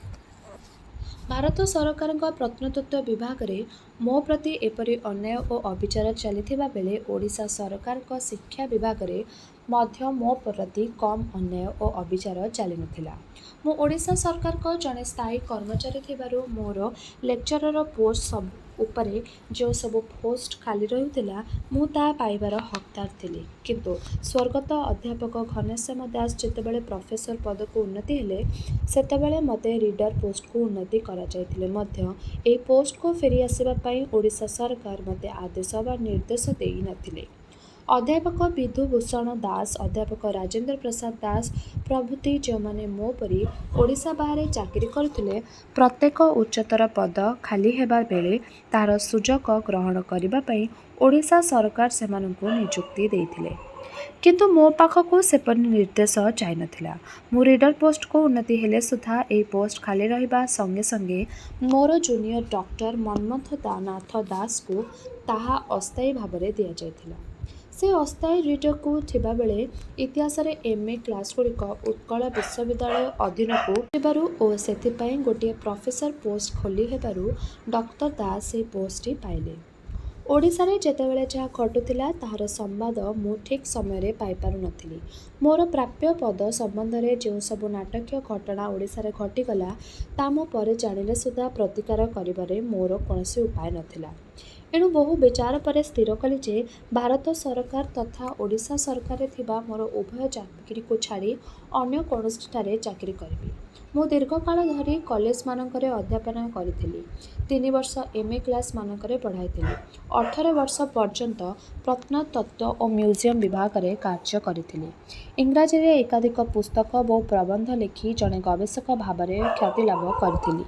ଭାରତ ସରକାରଙ୍କ ପ୍ରତ୍ନତତ୍ତ୍ୱ ବିଭାଗରେ ମୋ ପ୍ରତି ଏପରି ଅନ୍ୟାୟ ଓ ଅବିଚାର ଚାଲିଥିବା ବେଳେ ଓଡ଼ିଶା ସରକାରଙ୍କ ଶିକ୍ଷା ବିଭାଗରେ ମଧ୍ୟ ମୋ ପ୍ରତି କମ୍ ଅନ୍ୟାୟ ଓ ଅବିଚାର ଚାଲିନଥିଲା। ମୁଁ ଓଡ଼ିଶା ସରକାରଙ୍କ ଜଣେ ସ୍ଥାୟୀ କର୍ମଚାରୀ ଥିବାରୁ ମୋର ଲେକ୍ଚରର ପୋଷ୍ଟ ଉପରେ ଯେଉଁ ସବୁ ପୋଷ୍ଟ ଖାଲି ରହୁଥିଲା ମୁଁ ତାହା ପାଇବାର ହକଦାର ଥିଲି। କିନ୍ତୁ ସ୍ୱର୍ଗତ ଅଧ୍ୟାପକ ଘନଶ୍ୟାମ ଦାସ ଯେତେବେଳେ ପ୍ରଫେସର ପଦକୁ ଉନ୍ନତି ହେଲେ ସେତେବେଳେ ମୋତେ ରିଡର ପୋଷ୍ଟକୁ ଉନ୍ନତି କରାଯାଇଥିଲେ ମଧ୍ୟ ଏହି ପୋଷ୍ଟକୁ ଫେରି ଆସିବା ପାଇଁ ଓଡ଼ିଶା ସରକାର ମୋତେ ଆଦେଶ ବା ନିର୍ଦ୍ଦେଶ ଦେଇନଥିଲେ। ଅଧ୍ୟାପକ ବିଧୁଭୂଷଣ ଦାସ, ଅଧ୍ୟାପକ ରାଜେନ୍ଦ୍ର ପ୍ରସାଦ ଦାସ ପ୍ରଭୃତି ଯେଉଁମାନେ ମୋ ପରି ଓଡ଼ିଶା ବାହାରେ ଚାକିରି କରୁଥିଲେ ପ୍ରତ୍ୟେକ ଉଚ୍ଚତର ପଦ ଖାଲି ହେବା ବେଳେ ତାହାର ସୁଯୋଗ ଗ୍ରହଣ କରିବା ପାଇଁ ଓଡ଼ିଶା ସରକାର ସେମାନଙ୍କୁ ନିଯୁକ୍ତି ଦେଇଥିଲେ। କିନ୍ତୁ ମୋ ପାଖକୁ ସେପରି ନିର୍ଦ୍ଦେଶ ଯାଇନଥିଲା। ମୁଁ ରିଡର ପୋଷ୍ଟକୁ ଉନ୍ନତି ହେଲେ ସୁଦ୍ଧା ଏହି ପୋଷ୍ଟ ଖାଲି ରହିବା ସଙ୍ଗେ ସଙ୍ଗେ ମୋର ଜୁନିୟର ଡକ୍ଟର ମନ୍ମଥ ନାଥ ଦାସଙ୍କୁ ତାହା ଅସ୍ଥାୟୀ ଭାବରେ ଦିଆଯାଇଥିଲା। ସେ ଅସ୍ଥାୟୀ ରିଡରକୁ ଥିବାବେଳେ ଇତିହାସରେ MA କ୍ଲାସଗୁଡ଼ିକ ଉତ୍କଳ ବିଶ୍ୱବିଦ୍ୟାଳୟ ଅଧୀନକୁ ଯିବାରୁ ଓ ସେଥିପାଇଁ ଗୋଟିଏ ପ୍ରଫେସର ପୋଷ୍ଟ ଖୋଲି ହେବାରୁ ଡକ୍ଟର ଦାସ ସେହି ପୋଷ୍ଟଟି ପାଇଲେ। ଓଡ଼ିଶାରେ ଯେତେବେଳେ ଯାହା ଘଟୁଥିଲା ତାହାର ସମ୍ବାଦ ମୁଁ ଠିକ୍ ସମୟରେ ପାଇପାରୁନଥିଲି। ମୋର ପ୍ରାପ୍ୟ ପଦ ସମ୍ବନ୍ଧରେ ଯେଉଁ ସବୁ ନାଟକୀୟ ଘଟଣା ଓଡ଼ିଶାରେ ଘଟିଗଲା ତାହା ମୁଁ ପରେ ଜାଣିଲେ ସୁଦ୍ଧା ପ୍ରତିକାର କରିବାରେ ମୋର କୌଣସି ଉପାୟ ନଥିଲା। ଏଣୁ ବହୁ ବିଚାର ପରେ ସ୍ଥିର କଲି ଯେ ଭାରତ ସରକାର ତଥା ଓଡ଼ିଶା ସରକାରରେ ଥିବା ମୋର ଉଭୟ ଚାକିରିକୁ ଛାଡ଼ି ଅନ୍ୟ କୌଣସିଠାରେ ଚାକିରି କରିବି। ମୁଁ ଦୀର୍ଘକାଳ ଧରି କଲେଜମାନଙ୍କରେ ଅଧ୍ୟାପନା କରିଥିଲି। 3 ବର୍ଷ MA କ୍ଲାସମାନଙ୍କରେ ପଢ଼ାଇଥିଲି। 18 ବର୍ଷ ପର୍ଯ୍ୟନ୍ତ ପ୍ରତ୍ନତତ୍ତ୍ୱ ଓ ମ୍ୟୁଜିୟମ ବିଭାଗରେ କାର୍ଯ୍ୟ କରିଥିଲି। ଇଂରାଜୀରେ ଏକାଧିକ ପୁସ୍ତକ ବହୁ ପ୍ରବନ୍ଧ ଲେଖି ଜଣେ ଗବେଷକ ଭାବରେ ଖ୍ୟାତି ଲାଭ କରିଥିଲି।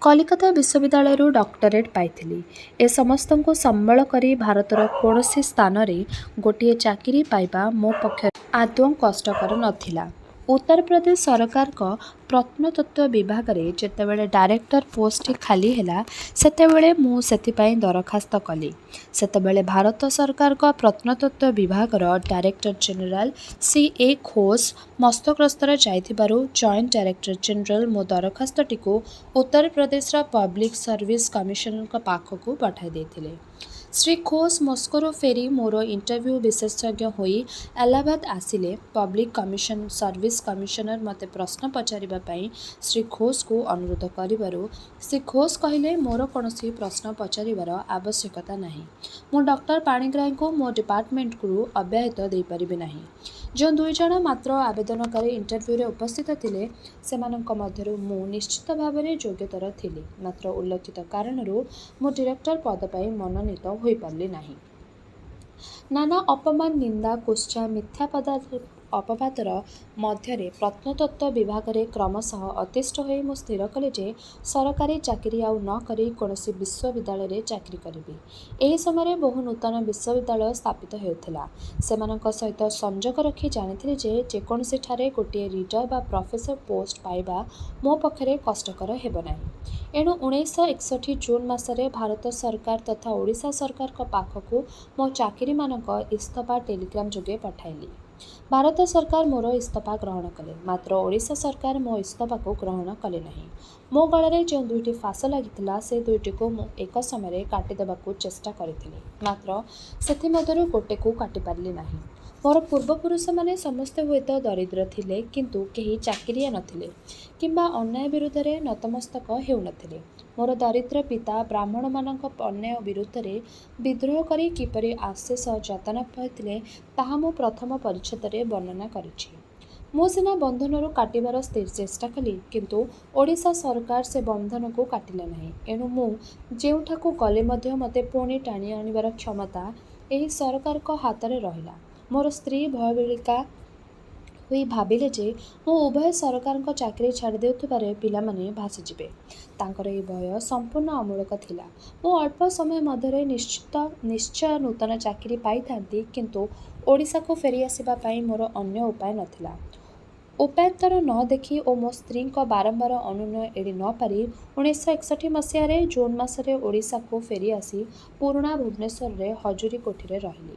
କଲିକତା ବିଶ୍ୱବିଦ୍ୟାଳୟରୁ ଡକ୍ଟରେଟ୍ ପାଇଥିଲି। ଏ ସମସ୍ତଙ୍କୁ ସମ୍ବଳ କରି ଭାରତର କୌଣସି ସ୍ଥାନରେ ଗୋଟିଏ ଚାକିରି ପାଇବା ମୋ ପକ୍ଷରେ ଆଦୌ କଷ୍ଟକର ନଥିଲା। ଉତ୍ତରପ୍ରଦେଶ ସରକାରଙ୍କ ପ୍ରତ୍ନତତ୍ତ୍ୱ ବିଭାଗରେ ଯେତେବେଳେ ଡାଇରେକ୍ଟର ପୋଷ୍ଟଟି ଖାଲି ହେଲା ସେତେବେଳେ ମୁଁ ସେଥିପାଇଁ ଦରଖାସ୍ତ କଲି। ସେତେବେଳେ ଭାରତ ସରକାରଙ୍କ ପ୍ରତ୍ନତତ୍ତ୍ୱ ବିଭାଗର ଡାଇରେକ୍ଟର ଜେନେରାଲ C.A. ଘୋଷ ମସ୍ତଗ୍ରସ୍ତରେ ଯାଇଥିବାରୁ ଜଏଣ୍ଟ ଡାଇରେକ୍ଟର ଜେନେରାଲ ମୋ ଦରଖାସ୍ତଟିକୁ ଉତ୍ତରପ୍ରଦେଶର ପବ୍ଲିକ୍ ସର୍ଭିସ କମିଶନରଙ୍କ ପାଖକୁ ପଠାଇ ଦେଇଥିଲେ। ଶ୍ରୀ ଘୋଷ ମସ୍କୋରୁ ଫେରି ମୋର ଇଣ୍ଟରଭ୍ୟୁ ବିଶେଷଜ୍ଞ ହୋଇ ଆଲାହାବାଦ ଆସିଲେ। ପବ୍ଲିକ୍ ସର୍ଭିସ କମିଶନର ମୋତେ ପ୍ରଶ୍ନ ପଚାରିବା ପାଇଁ ଶ୍ରୀ ଘୋଷଙ୍କୁ ଅନୁରୋଧ କରିବାରୁ ଶ୍ରୀ ଘୋଷ କହିଲେ ମୋର କୌଣସି ପ୍ରଶ୍ନ ପଚାରିବାର ଆବଶ୍ୟକତା ନାହିଁ। ମୁଁ ଡକ୍ଟର ପାଣିଗ୍ରାହୀଙ୍କୁ ମୋ ଡିପାର୍ଟମେଣ୍ଟରୁ ଅବ୍ୟାହତି ଦେଇପାରିବି ନାହିଁ। ଯେଉଁ 2 ଜଣ ମାତ୍ର ଆବେଦନକାରୀ ଇଣ୍ଟରଭ୍ୟୁରେ ଉପସ୍ଥିତ ଥିଲେ ସେମାନଙ୍କ ମଧ୍ୟରୁ ମୁଁ ନିଶ୍ଚିତ ଭାବରେ ଯୋଗ୍ୟତର ଥିଲି। ମାତ୍ର ଉଲ୍ଲେଖିତ କାରଣରୁ ମୁଁ ଡିରେକ୍ଟର ପଦ ପାଇଁ ମନୋନୀତ ହୋଇପାରିଲି ନାହିଁ। ନାନା ଅପମାନ, ନିନ୍ଦା, କୁତ୍ସା, ମିଥ୍ୟା ଅପବାଦର ମଧ୍ୟରେ ପ୍ରତ୍ନତତ୍ତ୍ୱ ବିଭାଗରେ କ୍ରମଶଃ ଅତିଷ୍ଠ ହୋଇ ମୁଁ ସ୍ଥିର କଲି ଯେ ସରକାରୀ ଚାକିରି ଆଉ ନ କରି କୌଣସି ବିଶ୍ୱବିଦ୍ୟାଳୟରେ ଚାକିରି କରିବି। ଏହି ସମୟରେ ବହୁ ନୂତନ ବିଶ୍ୱବିଦ୍ୟାଳୟ ସ୍ଥାପିତ ହେଉଥିଲା। ସେମାନଙ୍କ ସହିତ ସଂଯୋଗ ରଖି ଜାଣିଥିଲି ଯେ ଯେକୌଣସିଠାରେ ଗୋଟିଏ ରିଡର ବା ପ୍ରଫେସର ପୋଷ୍ଟ ପାଇବା ମୋ ପକ୍ଷରେ କଷ୍ଟକର ହେବ ନାହିଁ। ଏଣୁ 1961 ଜୁନ୍ ମାସରେ ଭାରତ ସରକାର ତଥା ଓଡ଼ିଶା ସରକାରଙ୍କ ପାଖକୁ ମୋ ଚାକିରିମାନଙ୍କ ଇସ୍ତଫା ଟେଲିଗ୍ରାମ ଯୋଗେ ପଠାଇଲି। ଭାରତ ସରକାର ମୋର ଇସ୍ତଫା ଗ୍ରହଣ କଲେ, ମାତ୍ର ଓଡ଼ିଶା ସରକାର ମୋ ଇସ୍ତଫାକୁ ଗ୍ରହଣ କଲେ ନାହିଁ। ମୋ ଗଳାରେ ଯେଉଁ ଦୁଇଟି ଫାଶ ଲାଗିଥିଲା, ସେ ଦୁଇଟିକୁ ମୁଁ ଏକ ସମୟରେ କାଟିଦେବାକୁ ଚେଷ୍ଟା କରିଥିଲି, ମାତ୍ର ସେଥିମଧ୍ୟରୁ ଗୋଟେକୁ କାଟିପାରିଲି ନାହିଁ। ମୋର ପୂର୍ବପୁରୁଷମାନେ ସମସ୍ତେ ହୁଏତ ଦରିଦ୍ର ଥିଲେ, କିନ୍ତୁ କେହି ଚାକିରିଆ ନଥିଲେ କିମ୍ବା ଅନ୍ୟାୟ ବିରୁଦ୍ଧରେ ନତମସ୍ତକ ହେଉନଥିଲେ। ମୋର ଦରିଦ୍ର ପିତା ବ୍ରାହ୍ମଣମାନଙ୍କ ଅନ୍ୟାୟ ବିରୁଦ୍ଧରେ ବିଦ୍ରୋହ କରି କିପରି ଅଶେଷ ଯାତନା ପାଇଥିଲେ, ତାହା ମୁଁ ପ୍ରଥମ ପରିଚ୍ଛେଦରେ ବର୍ଣ୍ଣନା କରିଛି। ମୁଁ ସିନା ବନ୍ଧନରୁ କାଟିବାର ଚେଷ୍ଟା କଲି, କିନ୍ତୁ ଓଡ଼ିଶା ସରକାର ସେ ବନ୍ଧନକୁ କାଟିଲେ ନାହିଁ। ଏଣୁ ମୁଁ ଯେଉଁଠାକୁ ଗଲେ ମଧ୍ୟ ମୋତେ ପୁଣି ଟାଣି ଆଣିବାର କ୍ଷମତା ଏହି ସରକାରଙ୍କ ହାତରେ ରହିଲା। ମୋର ସ୍ତ୍ରୀ ଭୟବିହ୍ୱଳିତା ହୋଇ ଭାବିଲେ ଯେ ମୁଁ ଉଭୟ ସରକାରଙ୍କ ଚାକିରି ଛାଡ଼ି ଦେଉଥିବାରେ ପିଲାମାନେ ଭାସିଯିବେ। ତାଙ୍କର ଏହି ଭୟ ସମ୍ପୂର୍ଣ୍ଣ ଅମୂଳକ ଥିଲା। ମୁଁ ଅଳ୍ପ ସମୟ ମଧ୍ୟରେ ନିଶ୍ଚୟ ନୂତନ ଚାକିରି ପାଇଥାନ୍ତି, କିନ୍ତୁ ଓଡ଼ିଶାକୁ ଫେରିଆସିବା ପାଇଁ ମୋର ଅନ୍ୟ ଉପାୟ ନଥିଲା। ଉପାୟନ୍ତର ନ ଦେଖି ଓ ମୋ ସ୍ତ୍ରୀଙ୍କ ବାରମ୍ବାର ଅନୁନୟ ଏଡ଼ି ନ ପାରି 1961 ମସିହାରେ ଜୁନ୍ ମାସରେ ଓଡ଼ିଶାକୁ ଫେରିଆସି ପୁରୁଣା ଭୁବନେଶ୍ୱରରେ ହଜୁରୀ କୋଠିରେ ରହିଲି।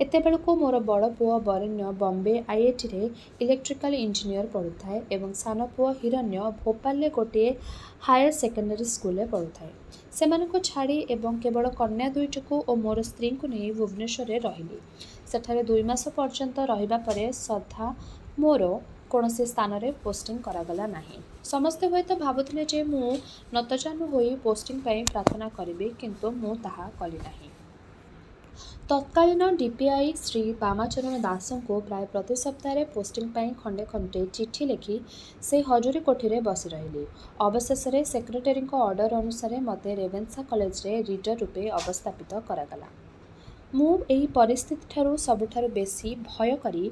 ଏତେବେଳକୁ ମୋର ବଡ଼ ପୁଅ ବରେଣ୍ୟ ବମ୍ବେ IITରେ ଇଲେକ୍ଟ୍ରିକାଲ ଇଞ୍ଜିନିୟର ପଢ଼ୁଥାଏ ଏବଂ ସାନ ପୁଅ ହିରଣ୍ୟ ଭୋପାଳରେ ଗୋଟିଏ ହାୟର ସେକେଣ୍ଡାରୀ ସ୍କୁଲରେ ପଢ଼ୁଥାଏ। ସେମାନଙ୍କୁ ଛାଡ଼ି ଏବଂ କେବଳ କନ୍ୟା ଦୁଇଟିକୁ ଓ ମୋର ସ୍ତ୍ରୀଙ୍କୁ ନେଇ ଭୁବନେଶ୍ୱରରେ ରହିଲି। ସେଠାରେ 2 ମାସ ପର୍ଯ୍ୟନ୍ତ ରହିବା ପରେ ସଧା ମୋର କୌଣସି ସ୍ଥାନରେ ପୋଷ୍ଟିଂ କରାଗଲା ନାହିଁ। ସମସ୍ତେ ହୁଏତ ଭାବୁଥିଲେ ଯେ ମୁଁ ନତଜାନୁ ହୋଇ ପୋଷ୍ଟିଂ ପାଇଁ ପ୍ରାର୍ଥନା କରିବି, କିନ୍ତୁ ମୁଁ ତାହା କଲି ନାହିଁ। ତତ୍କାଳୀନ DPI ଶ୍ରୀ ବାମାଚରଣ ଦାସଙ୍କୁ ପ୍ରାୟ ପ୍ରତି ସପ୍ତାହରେ ପୋଷ୍ଟିଂ ପାଇଁ ଖଣ୍ଡେ ଖଣ୍ଡେ ଚିଠି ଲେଖି ସେହି ହଜୁରୀ କୋଠିରେ ବସି ରହିଲି। ଅବଶେଷରେ ସେକ୍ରେଟାରୀଙ୍କ ଅର୍ଡର ଅନୁସାରେ ମୋତେ ରେଭେନ୍ସା କଲେଜରେ ରିଡର ରୂପେ ଅବସ୍ଥାପିତ କରାଗଲା। ମୁଁ ଏହି ପରିସ୍ଥିତିଠାରୁ ସବୁଠାରୁ ବେଶୀ ଭୟ କରି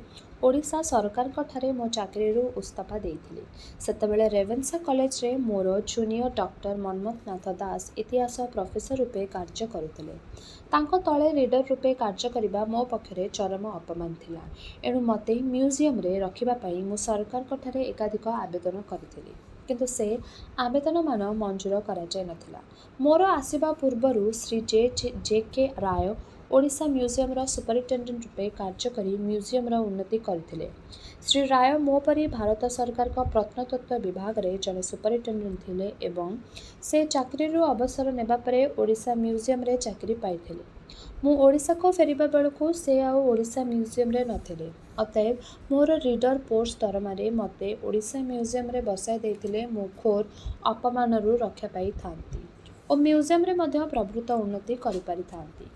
ଓଡ଼ିଶା ସରକାରଙ୍କଠାରେ ମୋ ଚାକିରିରୁ ଇସ୍ତଫା ଦେଇଥିଲି। ସେତେବେଳେ ରେଭେନ୍ସା କଲେଜରେ ମୋର ଜୁନିୟର ଡକ୍ଟର ମନ୍ମଥନାଥ ଦାସ ଇତିହାସ ପ୍ରଫେସର ରୂପେ କାର୍ଯ୍ୟ କରୁଥିଲେ। ତାଙ୍କ ତଳେ ରିଡର ରୂପେ କାର୍ଯ୍ୟ କରିବା ମୋ ପକ୍ଷରେ ଚରମ ଅପମାନ ଥିଲା। ଏଣୁ ମୋତେ ମ୍ୟୁଜିୟମରେ ରଖିବା ପାଇଁ ମୁଁ ସରକାରଙ୍କଠାରେ ଏକାଧିକ ଆବେଦନ କରିଥିଲି, କିନ୍ତୁ ସେ ଆବେଦନମାନ ମଞ୍ଜୁର କରାଯାଇନଥିଲା। ମୋର ଆସିବା ପୂର୍ବରୁ ଶ୍ରୀ J.K. ରାୟ ଓଡ଼ିଶା ମ୍ୟୁଜିୟମର ସୁପରିଟେଣ୍ଡେଣ୍ଟ ରୂପେ କାର୍ଯ୍ୟ କରି ମ୍ୟୁଜିୟମର ଉନ୍ନତି କରିଥିଲେ। ଶ୍ରୀ ରାୟ ମୋ ପରି ଭାରତ ସରକାରଙ୍କ ପ୍ରତ୍ନତତ୍ତ୍ୱ ବିଭାଗରେ ଜଣେ ସୁପରିଟେଣ୍ଡେଣ୍ଟ ଥିଲେ ଏବଂ ସେ ଚାକିରିରୁ ଅବସର ନେବା ପରେ ଓଡ଼ିଶା ମ୍ୟୁଜିୟମରେ ଚାକିରି ପାଇଥିଲେ। ମୁଁ ଓଡ଼ିଶାକୁ ଫେରିବା ବେଳକୁ ସେ ଆଉ ଓଡ଼ିଶା ମ୍ୟୁଜିୟମରେ ନଥିଲେ। ଅତଏବ ମୋର ରିଡର ପୋଷ୍ଟ ଦରମାରେ ମୋତେ ଓଡ଼ିଶା ମ୍ୟୁଜିୟମରେ ବସାଇ ଦେଇଥିଲେ ମୁଁ ଘୋର ଅପମାନରୁ ରକ୍ଷା ପାଇଥାନ୍ତି ଓ ମ୍ୟୁଜିୟମରେ ମଧ୍ୟ ପ୍ରଭୂତ ଉନ୍ନତି କରିପାରିଥାନ୍ତି।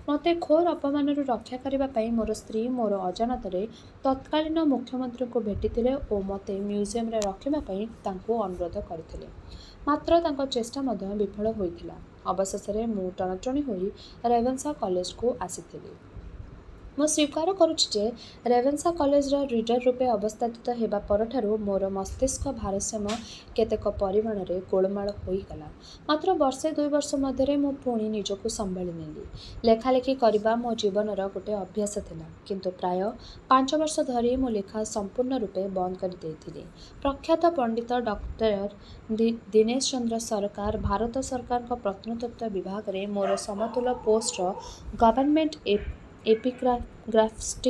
ମୋତେ ଘୋର ଅପମାନରୁ ରକ୍ଷା କରିବା ପାଇଁ ମୋର ସ୍ତ୍ରୀ ମୋର ଅଜାଣତରେ ତତ୍କାଳୀନ ମୁଖ୍ୟମନ୍ତ୍ରୀଙ୍କୁ ଭେଟିଥିଲେ ଓ ମୋତେ ମ୍ୟୁଜିୟମରେ ରଖିବା ପାଇଁ ତାଙ୍କୁ ଅନୁରୋଧ କରିଥିଲେ, ମାତ୍ର ତାଙ୍କ ଚେଷ୍ଟା ମଧ୍ୟ ବିଫଳ ହୋଇଥିଲା। ଅବଶେଷରେ ମୁଁ ଟଣାଟଣି ହୋଇ ରେଭେନ୍ସା କଲେଜକୁ ଆସିଥିଲି। ମୁଁ ସ୍ୱୀକାର କରୁଛି ଯେ ରେଭେନ୍ସା କଲେଜର ରିଡର ରୂପେ ଅବସ୍ଥାପିତ ହେବା ପରଠାରୁ ମୋର ମସ୍ତିଷ୍କ ଭାରସାମ୍ୟ କେତେକ ପରିମାଣରେ ଗୋଳମାଳ ହୋଇଗଲା। ମାତ୍ର ବର୍ଷେ 2 ବର୍ଷ ମଧ୍ୟରେ ମୁଁ ପୁଣି ନିଜକୁ ସମ୍ଭାଳି ନେଲି। ଲେଖାଲେଖି କରିବା ମୋ ଜୀବନର ଗୋଟିଏ ଅଭ୍ୟାସ ଥିଲା, କିନ୍ତୁ ପ୍ରାୟ 5 ବର୍ଷ ଧରି ମୁଁ ଲେଖା ସମ୍ପୂର୍ଣ୍ଣ ରୂପେ ବନ୍ଦ କରିଦେଇଥିଲି। ପ୍ରଖ୍ୟାତ ପଣ୍ଡିତ ଡକ୍ଟର ଦୀନେଶ ଚନ୍ଦ୍ର ସରକାର ଭାରତ ସରକାରଙ୍କ ପ୍ରତ୍ନତତ୍ତ୍ୱ ବିଭାଗରେ ମୋର ସମତୁଲ ପୋଷ୍ଟର ଗଭର୍ଣ୍ଣମେଣ୍ଟ ଏପିଗ୍ରାଫିଷ୍ଟ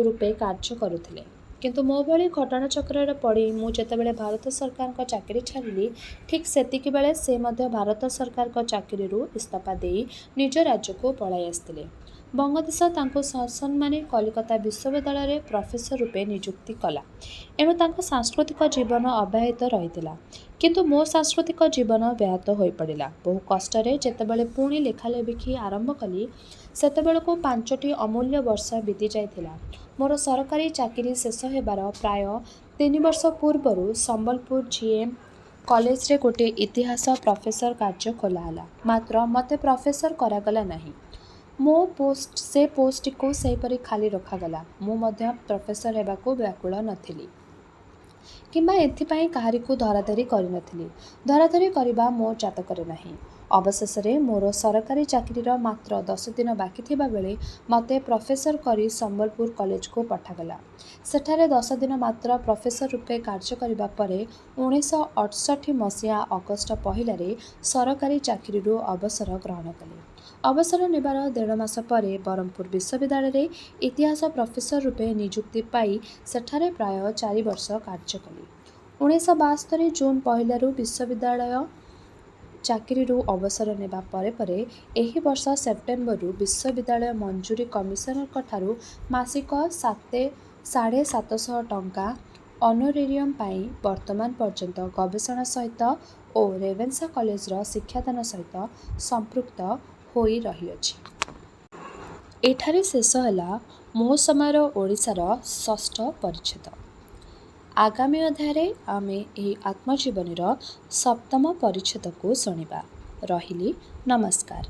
ରୂପେ କାର୍ଯ୍ୟ କରୁଥିଲେ। କିନ୍ତୁ ମୋ ଭଳି ଘଟଣାଚକ୍ରରେ ପଡ଼ି ମୁଁ ଯେତେବେଳେ ଭାରତ ସରକାରଙ୍କ ଚାକିରି ଛାଡ଼ିଲି, ଠିକ୍ ସେତିକିବେଳେ ସେ ମଧ୍ୟ ଭାରତ ସରକାରଙ୍କ ଚାକିରିରୁ ଇସ୍ତଫା ଦେଇ ନିଜ ରାଜ୍ୟକୁ ପଳାଇ ଆସିଥିଲେ। ବଙ୍ଗଦେଶ ତାଙ୍କୁ ସସମ୍ମାନେ କଲିକତା ବିଶ୍ୱବିଦ୍ୟାଳୟରେ ପ୍ରଫେସର ରୂପେ ନିଯୁକ୍ତି କଲା। ଏଣୁ ତାଙ୍କ ସାଂସ୍କୃତିକ ଜୀବନ ଅବ୍ୟାହତ ରହିଥିଲା, କିନ୍ତୁ ମୋ ସାଂସ୍କୃତିକ ଜୀବନ ବ୍ୟାହତ ହୋଇପଡ଼ିଲା। ବହୁ କଷ୍ଟରେ ଯେତେବେଳେ ପୁଣି ଲେଖାଲେଖି ଆରମ୍ଭ କଲି, ସେତେବେଳକୁ 5ଟି ଅମୂଲ୍ୟ ବର୍ଷ ବିତିଯାଇଥିଲା। ମୋର ସରକାରୀ ଚାକିରି ଶେଷ ହେବାର ପ୍ରାୟ 3 ବର୍ଷ ପୂର୍ବରୁ ସମ୍ବଲପୁର GM କଲେଜରେ ଗୋଟିଏ ଇତିହାସ ପ୍ରଫେସର କାର୍ଯ୍ୟ ଖୋଲା ହେଲା, ମାତ୍ର ମୋତେ ପ୍ରଫେସର କରାଗଲା ନାହିଁ। ସେ ପୋଷ୍ଟଟିକୁ ସେହିପରି ଖାଲି ରଖାଗଲା। ମୁଁ ମଧ୍ୟ ପ୍ରଫେସର ହେବାକୁ ବ୍ୟାକୁଳ ନଥିଲି କିମ୍ବା ଏଥିପାଇଁ କାହାରିକୁ ଧରାଧରି କରିନଥିଲି। ଧରାଧରି କରିବା ମୋ ଜାତକରେ ନାହିଁ। ଅବଶେଷରେ ମୋର ସରକାରୀ ଚାକିରିର ମାତ୍ର 10 ଦିନ ବାକି ଥିବା ବେଳେ ମୋତେ ପ୍ରଫେସର କରି ସମ୍ବଲପୁର କଲେଜକୁ ପଠାଗଲା। ସେଠାରେ 10 ଦିନ ମାତ୍ର ପ୍ରଫେସର ରୂପେ କାର୍ଯ୍ୟ କରିବା ପରେ 1968 ମସିହା ଅଗଷ୍ଟ 1ରେ ସରକାରୀ ଚାକିରିରୁ ଅବସର ଗ୍ରହଣ କଲି। ଅବସର ନେବାର 1.5 ମାସ ପରେ ବରହମପୁର ବିଶ୍ୱବିଦ୍ୟାଳୟରେ ଇତିହାସ ପ୍ରଫେସର ରୂପେ ନିଯୁକ୍ତି ପାଇ ସେଠାରେ ପ୍ରାୟ 4 ବର୍ଷ କାର୍ଯ୍ୟ କଲି। 1972 ଜୁନ 1ରୁ ବିଶ୍ୱବିଦ୍ୟାଳୟ ଚାକିରିରୁ ଅବସର ନେବା ପରେ ପରେ ଏହି ବର୍ଷ ସେପ୍ଟେମ୍ବରରୁ ବିଶ୍ୱବିଦ୍ୟାଳୟ ମଞ୍ଜୁରୀ କମିଶନରଙ୍କଠାରୁ ମାସିକ 7,500 ଟଙ୍କା ଅନରେରିୟମ୍ ପାଇଁ ବର୍ତ୍ତମାନ ପର୍ଯ୍ୟନ୍ତ ଗବେଷଣା ସହିତ ଓ ରେଭେନ୍ସା କଲେଜର ଶିକ୍ଷାଦାନ ସହିତ ସମ୍ପୃକ୍ତ ହୋଇ ରହିଅଛି। ଏଠାରେ ଶେଷ ହେଲା ମୋ ସମୟର ଓଡ଼ିଶାର 6ଠ ପରିଚ୍ଛେଦ। ଆଗାମୀ ଅଧ୍ୟାୟରେ ଆମେ ଏହି ଆତ୍ମଜୀବନୀର 7ମ ପରିଚ୍ଛେଦକୁ ଶୁଣିବା। ରହିଲି, ନମସ୍କାର।